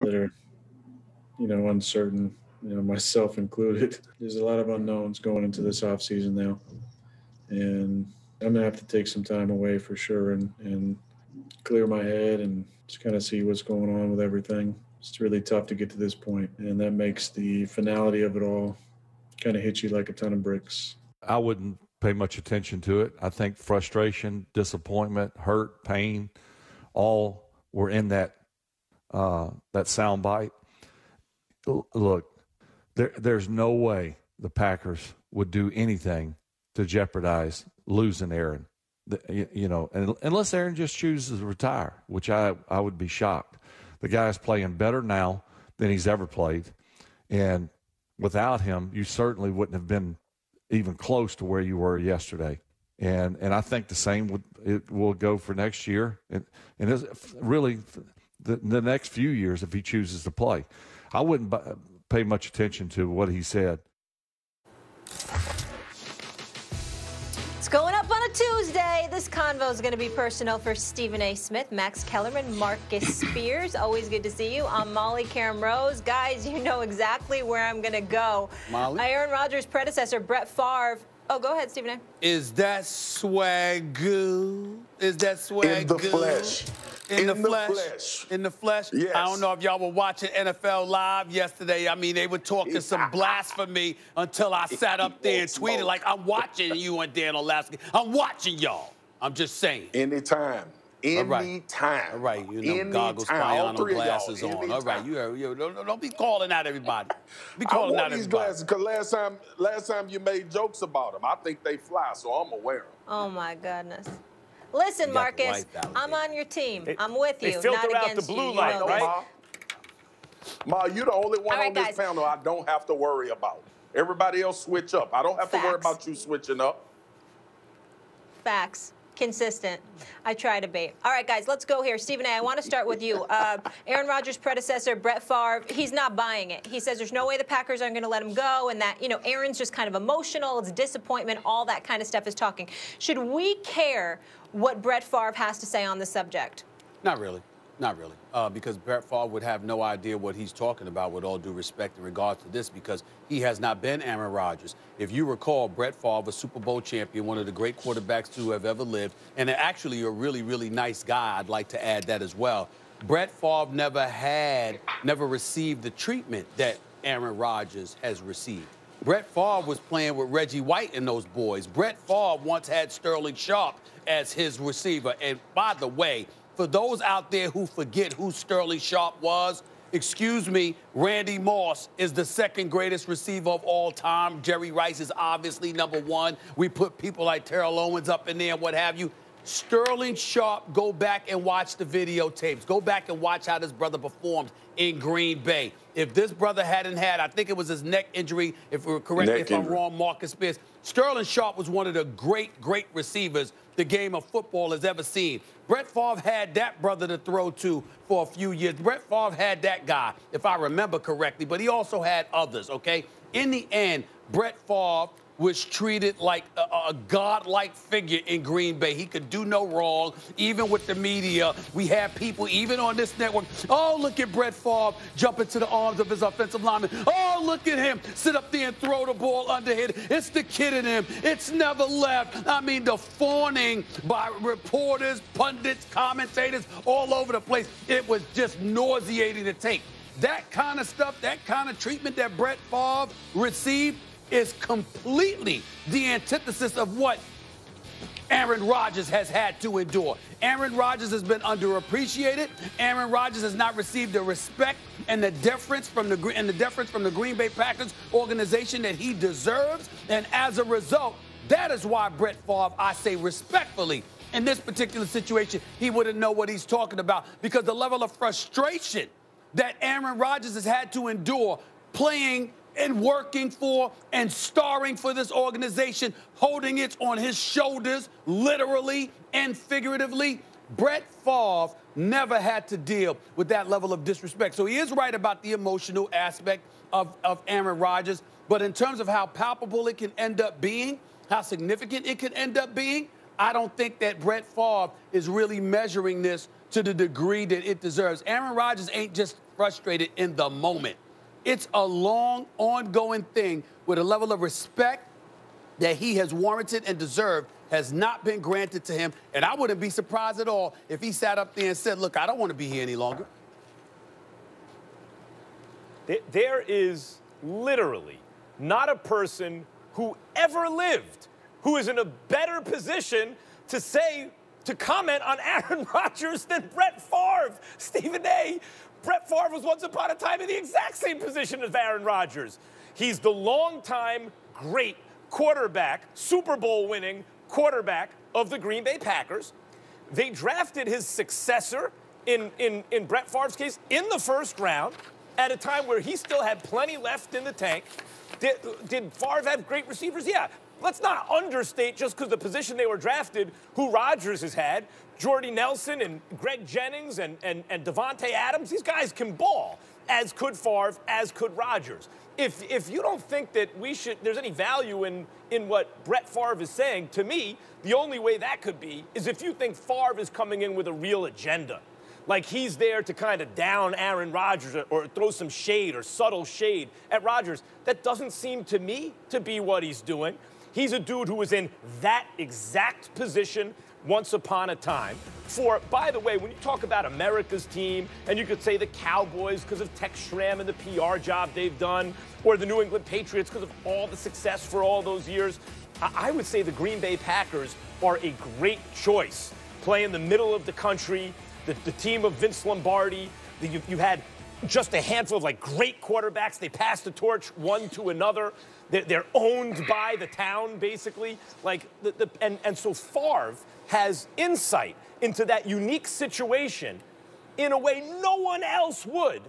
that are, uncertain, myself included. There's a lot of unknowns going into this offseason now. And I'm going to have to take some time away for sure and clear my head and just kind of see what's going on with everything. It's really tough to get to this point, and that makes the finality of it all kind of hit you like a ton of bricks. I wouldn't pay much attention to it. I think frustration, disappointment, hurt, pain, all were in that sound bite. Look, there's no way the Packers would do anything to jeopardize losing Aaron. And unless Aaron just chooses to retire, which I would be shocked. The guy's playing better now than he's ever played. And without him, you certainly wouldn't have been even close to where you were yesterday. And I think the same will go for next year. And it's really the next few years if he chooses to play. I wouldn't pay much attention to what he said. It's going up on a Tuesday. This convo is going to be personal for Stephen A. Smith, Max Kellerman, Marcus Spears. Always good to see you. I'm Molly Karam Rose. Guys, you know exactly where I'm going to go. Molly? Aaron Rodgers' predecessor, Brett Favre. Oh, go ahead, Stephen A. Is that swagoo? Is that swagoo? In the flesh. In the flesh. In the flesh? Yes. I don't know if y'all were watching NFL Live yesterday. I mean, they were talking some blasphemy until I sat up there and tweeted like, I'm watching you and Dan Olaski. I'm watching y'all. I'm just saying. Anytime. Anytime. All right. You know, goggles, Spiano glasses on. All right. You don't be calling out everybody. Be calling out these everybody. glasses because last time you made jokes about them. I think they fly, so I'm going to wear them. Oh, my goodness. Listen, Marcus, I'm on your team. I'm with you, they not filter out against the blue you. light, You know right? Ma, you're the only one on this panel I don't have to worry about. Everybody else switch up. I don't have to worry about you switching up. Facts. Consistent. I try to be. All right, guys, let's go here. Stephen A., I want to start with you. Aaron Rodgers' predecessor, Brett Favre, he's not buying it. He says there's no way the Packers aren't going to let him go and that, Aaron's just kind of emotional. It's disappointment. All that kind of stuff is talking. Should we care what Brett Favre has to say on the subject? Not really. Not really, because Brett Favre would have no idea what he's talking about with all due respect in regards to this because he has not been Aaron Rodgers. If you recall, Brett Favre, a Super Bowl champion, one of the great quarterbacks to have ever lived, and actually a really, really nice guy. I'd like to add that as well. Brett Favre never received the treatment that Aaron Rodgers has received. Brett Favre was playing with Reggie White and those boys. Brett Favre once had Sterling Sharp as his receiver. And by the way, for those out there who forget who Sterling Sharp was, excuse me, Randy Moss is the second greatest receiver of all time. Jerry Rice is obviously number one. We put people like Terrell Owens up in there and what have you. Sterling Sharp, go back and watch the videotapes. Go back and watch how this brother performed in Green Bay. If this brother hadn't had, I think it was his neck injury, if we're correct, if I'm wrong, Marcus Spears. Sterling Sharp was one of the great, great receivers the game of football has ever seen. Brett Favre had that brother to throw to for a few years. Brett Favre had that guy, if I remember correctly, but he also had others, okay? In the end, Brett Favre was treated like a godlike figure in Green Bay. He could do no wrong, even with the media. We have people, even on this network, oh, look at Brett Favre jump into the arms of his offensive lineman. Oh, look at him sit up there and throw the ball underhand. It's the kid in him. It's never left. I mean, the fawning by reporters, pundits, commentators all over the place. It was just nauseating to take. That kind of stuff, that kind of treatment that Brett Favre received is completely the antithesis of what Aaron Rodgers has had to endure. Aaron Rodgers has been underappreciated. Aaron Rodgers has not received the respect and the deference from the Green Bay Packers organization that he deserves. And as a result, that is why Brett Favre, I say respectfully, in this particular situation, he wouldn't know what he's talking about because the level of frustration that Aaron Rodgers has had to endure playing and working for and starring for this organization, holding it on his shoulders, literally and figuratively. Brett Favre never had to deal with that level of disrespect. So he is right about the emotional aspect of Aaron Rodgers, but in terms of how palpable it can end up being, how significant it could end up being, I don't think that Brett Favre is really measuring this to the degree that it deserves. Aaron Rodgers ain't just frustrated in the moment. It's a long, ongoing thing with a level of respect that he has warranted and deserved has not been granted to him. And I wouldn't be surprised at all if he sat up there and said, look, I don't want to be here any longer. There is literally not a person who ever lived who is in a better position to comment on Aaron Rodgers than Brett Favre. Stephen A., Brett Favre was once upon a time in the exact same position as Aaron Rodgers. He's the longtime great quarterback, Super Bowl winning quarterback of the Green Bay Packers. They drafted his successor in Brett Favre's case in the first round at a time where he still had plenty left in the tank. Did Favre have great receivers? Yeah. Let's not understate just because the position they were drafted who Rodgers has had. Jordy Nelson and Greg Jennings and Devontae Adams, these guys can ball, as could Favre, as could Rodgers. If you don't think that there's any value in what Brett Favre is saying, to me, the only way that could be is if you think Favre is coming in with a real agenda. Like he's there to kind of down Aaron Rodgers or throw some shade or subtle shade at Rodgers. That doesn't seem to me to be what he's doing. He's a dude who was in that exact position once upon a time. By the way, when you talk about America's team, and you could say the Cowboys because of Tex Schramm and the PR job they've done, or the New England Patriots because of all the success for all those years, I would say the Green Bay Packers are a great choice. Play in the middle of the country, the team of Vince Lombardi. You had just a handful of like great quarterbacks. They passed the torch one to another. They're owned by the town, basically. And so Favre has insight into that unique situation in a way no one else would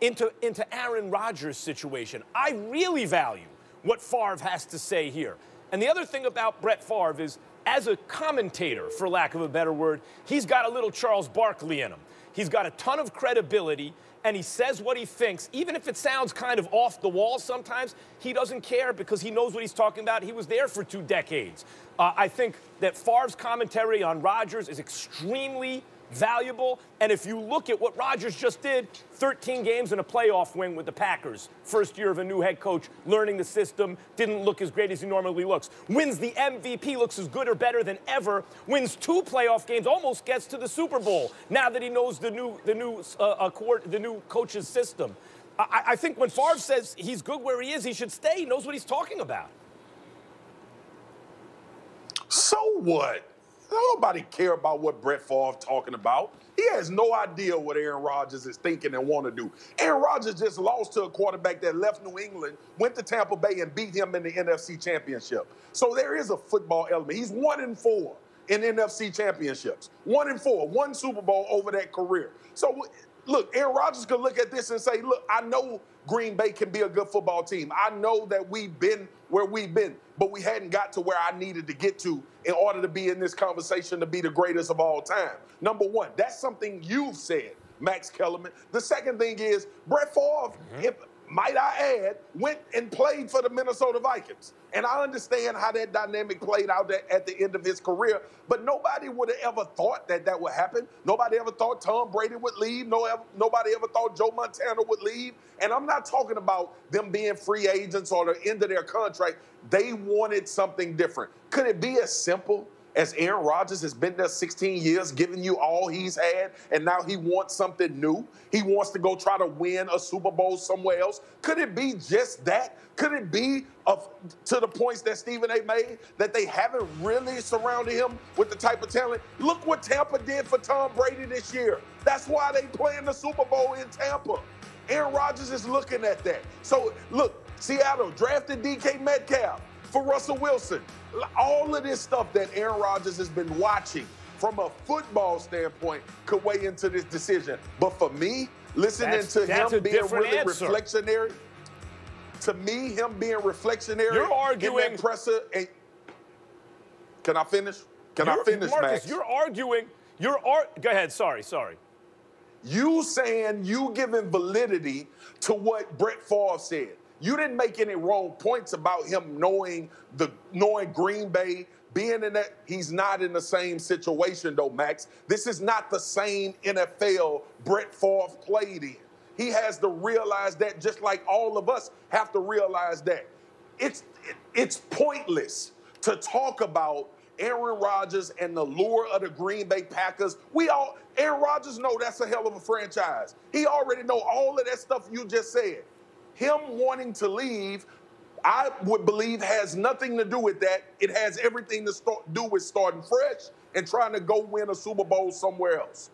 into Aaron Rodgers' situation. I really value what Favre has to say here. And the other thing about Brett Favre is, as a commentator, for lack of a better word, he's got a little Charles Barkley in him. He's got a ton of credibility, and he says what he thinks. Even if it sounds kind of off the wall sometimes, he doesn't care because he knows what he's talking about. He was there for 2 decades. I think that Favre's commentary on Rodgers is extremely valuable. And if you look at what Rodgers just did, 13 games and a playoff win with the Packers. First year of a new head coach, learning the system, didn't look as great as he normally looks. Wins the MVP, looks as good or better than ever. Wins 2 playoff games, almost gets to the Super Bowl now that he knows the new coach's system. I think when Favre says he's good where he is, he should stay. He knows what he's talking about. So what? Nobody care about what Brett Favre talking about. He has no idea what Aaron Rodgers is thinking and want to do. Aaron Rodgers just lost to a quarterback that left New England, went to Tampa Bay, and beat him in the NFC Championship. So there is a football element. He's 1-4 in NFC Championships. 1-4, 1 Super Bowl over that career. So look, Aaron Rodgers could look at this and say, look, I know Green Bay can be a good football team. I know that we've been where we've been, but we hadn't got to where I needed to get to in order to be in this conversation to be the greatest of all time. Number one, that's something you've said, Max Kellerman. The second thing is Brett Favre, might I add, went and played for the Minnesota Vikings. And I understand how that dynamic played out at the end of his career, but nobody would have ever thought that would happen. Nobody ever thought Tom Brady would leave. Nobody ever thought Joe Montana would leave. And I'm not talking about them being free agents or the end of their contract. They wanted something different. Could it be as simple as Aaron Rodgers has been there 16 years, giving you all he's had, and now he wants something new? He wants to go try to win a Super Bowl somewhere else. Could it be just that? Could it be to the points that Stephen A. made, that they haven't really surrounded him with the type of talent? Look what Tampa did for Tom Brady this year. That's why they playing the Super Bowl in Tampa. Aaron Rodgers is looking at that. So, look, Seattle drafted DK Metcalf for Russell Wilson. All of this stuff that Aaron Rodgers has been watching from a football standpoint could weigh into this decision. But for me, listening to him being really reflectionary, to me, him being reflectionary, you're arguing. Presser, can I finish? Can I finish, Marcus, Max? You're arguing. Go ahead. Sorry. You saying you giving validity to what Brett Favre said. You didn't make any wrong points about him knowing Green Bay, being in that. He's not in the same situation, though, Max. This is not the same NFL Brett Favre played in. He has to realize that, just like all of us have to realize that. It's pointless to talk about Aaron Rodgers and the lure of the Green Bay Packers. Aaron Rodgers know that's a hell of a franchise. He already know all of that stuff you just said. Him wanting to leave, I would believe, has nothing to do with that. It has everything to do with starting fresh and trying to go win a Super Bowl somewhere else.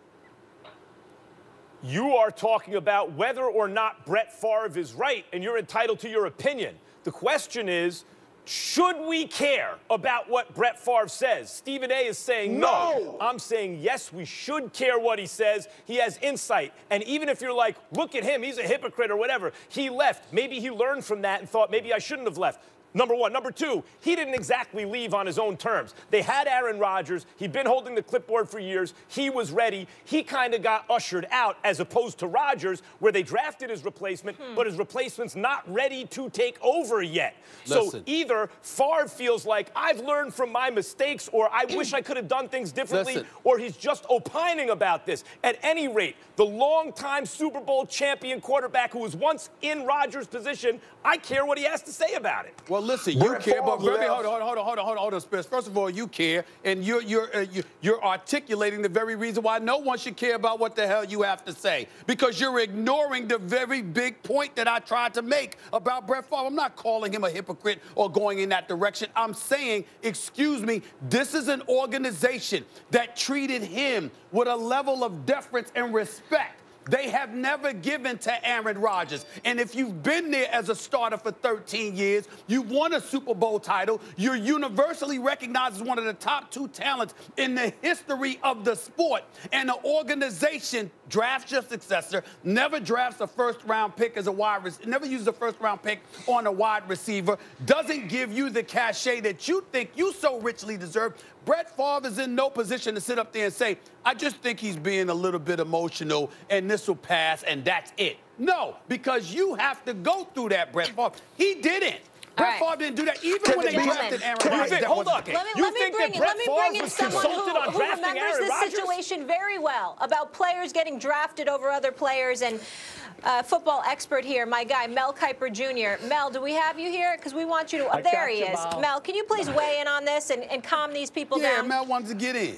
You are talking about whether or not Brett Favre is right, and you're entitled to your opinion. The question is, should we care about what Brett Favre says? Stephen A. is saying no. I'm saying yes, we should care what he says. He has insight. And even if you're like, look at him, he's a hypocrite or whatever, he left. Maybe he learned from that and thought, maybe I shouldn't have left. Number one. Number two, he didn't exactly leave on his own terms. They had Aaron Rodgers. He'd been holding the clipboard for years. He was ready. He kind of got ushered out, as opposed to Rodgers, where they drafted his replacement, but his replacement's not ready to take over yet. Listen. So either Favre feels like, I've learned from my mistakes, or I wish I could have done things differently, or he's just opining about this. At any rate, the longtime Super Bowl champion quarterback who was once in Rodgers' position, I care what he has to say about it. Well, listen, you care, but hold on, Spence. First of all, you care, and you're articulating the very reason why no one should care about what the hell you have to say, because you're ignoring the very big point that I tried to make about Brett Favre. I'm not calling him a hypocrite or going in that direction. I'm saying, excuse me, this is an organization that treated him with a level of deference and respect they have never given to Aaron Rodgers. And if you've been there as a starter for 13 years, you've won a Super Bowl title, you're universally recognized as one of the top 2 talents in the history of the sport, and the organization drafts your successor, never drafts a first-round pick as a wide receiver, never uses a first-round pick on a wide receiver, doesn't give you the cachet that you think you so richly deserve. Brett Favre is in no position to sit up there and say, I just think he's being a little bit emotional and this will pass and that's it. No, because you have to go through that, Brett Favre. He didn't. Brett Favre didn't do that, even when they drafted Aaron Rodgers. Hold on. Let me bring in someone who remembers this situation very well about players getting drafted over other players, and football expert here, my guy, Mel Kiper Jr. Mel, do we have you here? Because we want you to. There he is. Mel, can you please weigh in on this and calm these people down? Yeah, Mel wants to get in.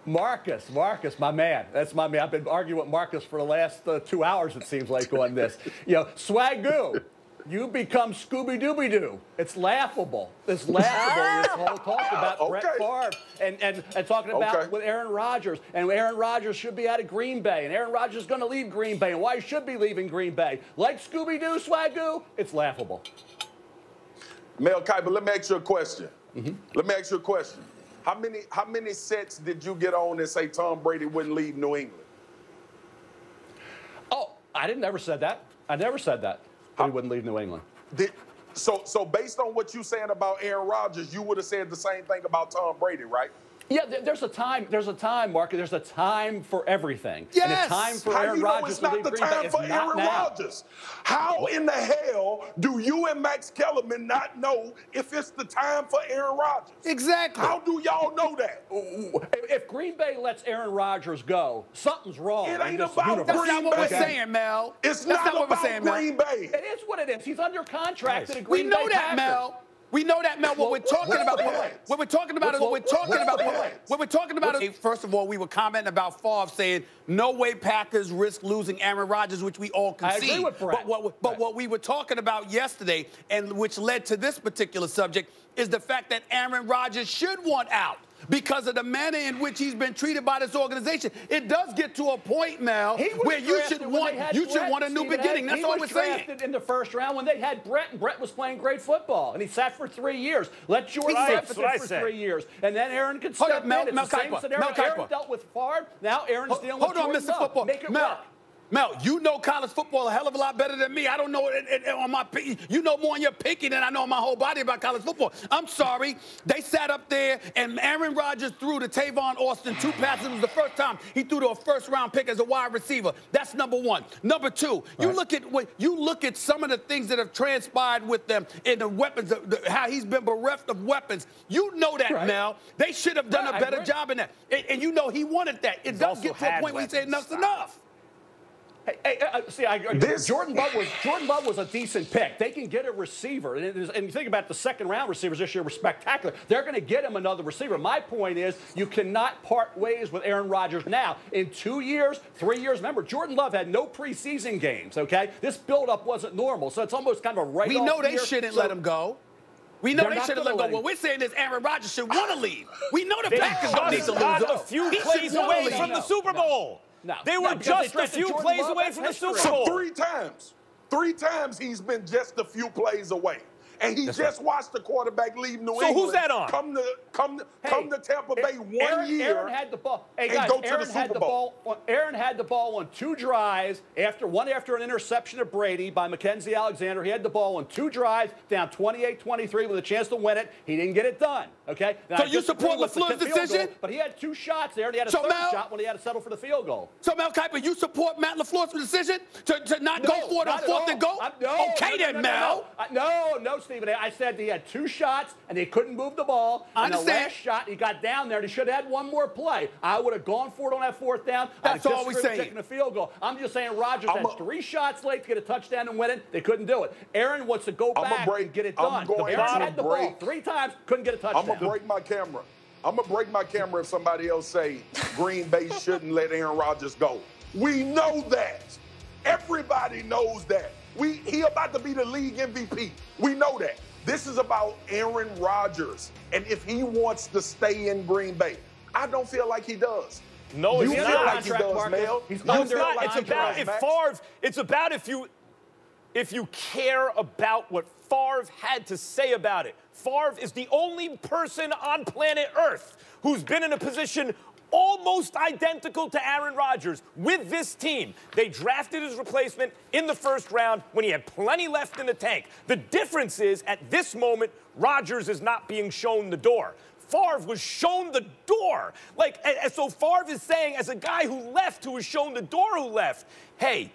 Marcus, my man. That's my man. I've been arguing with Marcus for the last 2 hours, it seems like, on this. You know, Swagoo. You become Scooby-Dooby-Doo. It's laughable. It's laughable, this whole talk about Brett Favre and talking about with Aaron Rodgers. And Aaron Rodgers should be out of Green Bay. And Aaron Rodgers is going to leave Green Bay. And why he should be leaving Green Bay. Like Scooby-Doo, Swagoo, it's laughable. Mel Kiper, let me ask you a question. Let me ask you a question. How many sets did you get on that say Tom Brady wouldn't leave New England? Oh, I never said that. I never said that. He wouldn't leave New England. So based on what you're saying about Aaron Rodgers, you would have said the same thing about Tom Brady, right? Yeah, there's a time, Mark. There's a time for everything. Yes. And a time for Aaron Rodgers to leave Green Bay. How do you know it's not the time for Aaron Rodgers? How in the hell do you and Max Kellerman not know if it's the time for Aaron Rodgers? Exactly. How do y'all know that? If Green Bay lets Aaron Rodgers go, something's wrong. It ain't about Green Bay. That's not what we're saying, Mel. It's not about Green Bay. It is what it is. He's under contract to the Green Bay Packers. We know that, Mel. We know that, Mel. What we're talking about, first of all, we were commenting about Favre saying, no way Packers risk losing Aaron Rodgers, which we all concede. I agree with Brett. But what we were talking about yesterday, and which led to this particular subject, is the fact that Aaron Rodgers should want out because of the manner in which he's been treated by this organization. It does get to a point, Mel, where you should want a new beginning. That's all we're saying. He was drafted in the first round when they had Brett, and Brett was playing great football, and he sat for 3 years. Let George sit for 3 years, and then Aaron could step in. It's the same scenario. Aaron dealt with Favre. Now Aaron's dealing with Jordan Love. Make it work. Mel, you know college football a hell of a lot better than me. I don't know it on my you know more on your pinky than I know on my whole body about college football. I'm sorry. They sat up there and Aaron Rodgers threw to Tavon Austin 2 passes. It was the first time he threw to a first-round pick as a wide receiver. That's number one. Number two, you look at some of the things that have transpired with them in the weapons, how he's been bereft of weapons. You know that, Mel. They should have done a better job in that. And you know he wanted that. It does get to a point where he said enough's enough. See, I agree. Jordan Love was a decent pick. They can get a receiver. And you think about the second-round receivers this year were spectacular. They're going to get him another receiver. My point is you cannot part ways with Aaron Rodgers now. In 2 years, 3 years, remember, Jordan Love had no preseason games, okay? This buildup wasn't normal, so it's almost kind of a write-off. We know they shouldn't let him go. We know they should have let him go. What we're saying is Aaron Rodgers should want to leave. We know the Packers don't need to lose. A few plays away from the Super Bowl. No. They were just a few plays away from the Super Bowl. So 3 times he's been just a few plays away. And he just watched the quarterback leave New England. So who's that on? Come to Tampa Bay one year. Aaron had the ball. Hey, guys, go to the Super Bowl. Aaron had the ball on 2 drives, one after an interception of Brady by Mackenzie Alexander. He had the ball on 2 drives, down 28-23 with a chance to win it. He didn't get it done, okay? Now, so you support LaFleur's decision? Goal, but he had 2 shots there, and he had a third shot when he had to settle for the field goal. So, Mel Kiper, you support Matt LaFleur's decision to not go for it on 4th and goal? Mel. No, Stephen. I said he had 2 shots, and he couldn't move the ball. And the last shot, he got down there, and he should have had one more play. I would have gone for it on that 4th down. That's all we're saying. Taking a field goal. I'm just saying Rodgers had 3 shots late to get a touchdown and win it. They couldn't do it. Aaron wants to go back and get it done. Aaron had the ball 3 times, couldn't get a touchdown. I'm going to break my camera. I'm going to break my camera if somebody else say Green Bay shouldn't let Aaron Rodgers go. We know that. Everybody knows that. He about to be the league MVP. We know that. This is about Aaron Rodgers. And if he wants to stay in Green Bay, I don't feel like he does. No, you it's feel not. like he does, Mel. It's about if Favre. It's about if you care about what Favre had to say about it. Favre is the only person on planet Earth who's been in a position almost identical to Aaron Rodgers with this team. They drafted his replacement in the 1st round when he had plenty left in the tank. The difference is, at this moment, Rodgers is not being shown the door. Favre was shown the door. So Favre is saying, as a guy who left, who was shown the door who left, hey,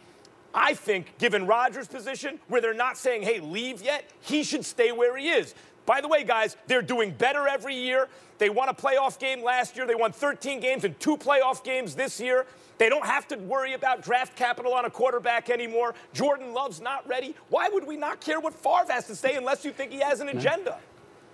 I think, given Rodgers' position, where they're not saying, hey, leave yet, he should stay where he is. By the way, guys, they're doing better every year. They won a playoff game last year. They won 13 games and 2 playoff games this year. They don't have to worry about draft capital on a quarterback anymore. Jordan Love's not ready. Why would we not care what Favre has to say unless you think he has an agenda?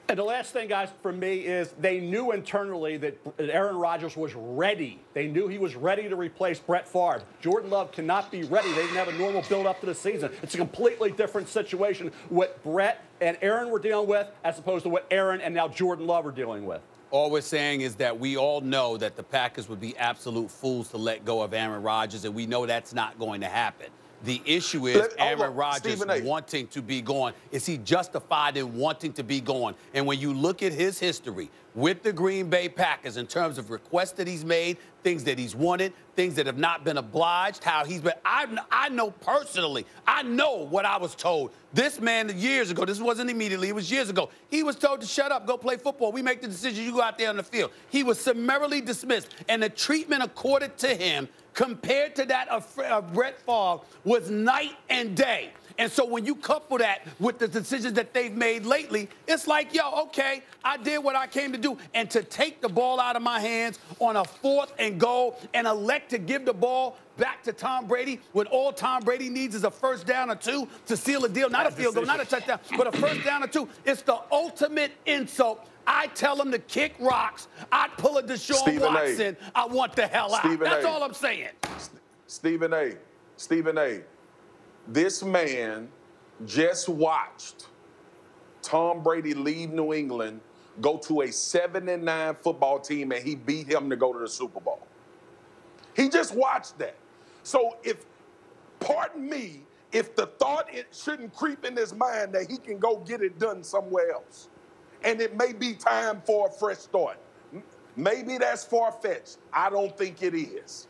And the last thing, guys, for me is they knew internally that Aaron Rodgers was ready. They knew he was ready to replace Brett Favre. Jordan Love cannot be ready. They didn't have a normal build-up to the season. It's a completely different situation what Brett and Aaron were dealing with as opposed to what Aaron and now Jordan Love are dealing with. All we're saying is that we all know that the Packers would be absolute fools to let go of Aaron Rodgers, and we know that's not going to happen. The issue is Aaron Rodgers wanting to be gone. Is he justified in wanting to be gone? And when you look at his history with the Green Bay Packers in terms of requests that he's made, things that he's wanted, things that have not been obliged, how he's been. I know personally, I know what I was told. This man years ago, this wasn't immediately, it was years ago, he was told to shut up, go play football. We make the decision, you go out there on the field. He was summarily dismissed, and the treatment accorded to him compared to that of Brett Favre was night and day. And so when you couple that with the decisions that they've made lately, it's like, yo, okay, I did what I came to do. And to take the ball out of my hands on a 4th and goal and elect to give the ball back to Tom Brady when all Tom Brady needs is a 1st down or 2 to seal a deal, not a field goal, not a touchdown, but a 1st down or 2. It's the ultimate insult. I tell him to kick rocks. I'd pull a Deshaun Watson. I want the hell out. That's all I'm saying. Stephen A. This man just watched Tom Brady leave New England, go to a 7-9 football team, and he beat him to go to the Super Bowl. He just watched that. So pardon me, if the thought it shouldn't creep in his mind that he can go get it done somewhere else, and it may be time for a fresh start. Maybe that's far-fetched. I don't think it is.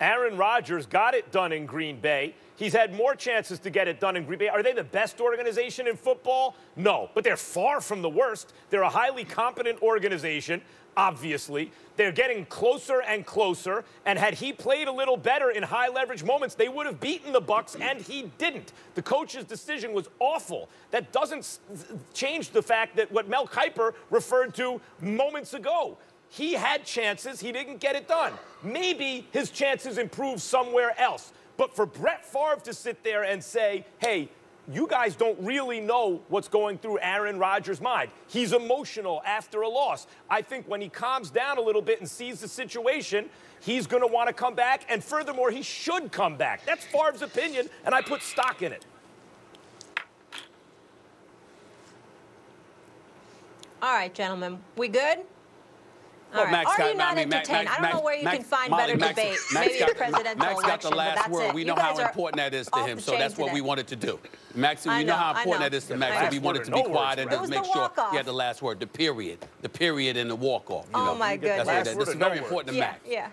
Aaron Rodgers got it done in Green Bay. He's had more chances to get it done in Green Bay. Are they the best organization in football? No, but they're far from the worst. They're a highly competent organization, obviously. They're getting closer and closer, and had he played a little better in high-leverage moments, they would have beaten the Bucs, and he didn't. The coach's decision was awful. That doesn't change the fact that what Mel Kiper referred to moments ago. He had chances. He didn't get it done. Maybe his chances improved somewhere else. But for Brett Favre to sit there and say, hey, you guys don't really know what's going through Aaron Rodgers' mind. He's emotional after a loss. I think when he calms down a little bit and sees the situation, he's going to want to come back. And furthermore, he should come back. That's Favre's opinion, and I put stock in it. All right, gentlemen. We good? Well, All right. Max Are you got, not I mean, entertained? I don't know where you can find Molly, better debate. Maybe a presidential Max got election, the but last that's word. it. We You know guys how are important that is to off him, the so chain that's what today. we wanted to do. Max, we I know how know. important that is to Max, so we wanted to be quiet and It to was make the sure walk-off. he had the last word, the period and the walk-off. Oh, my goodness. This is very important to Yeah, Max. yeah.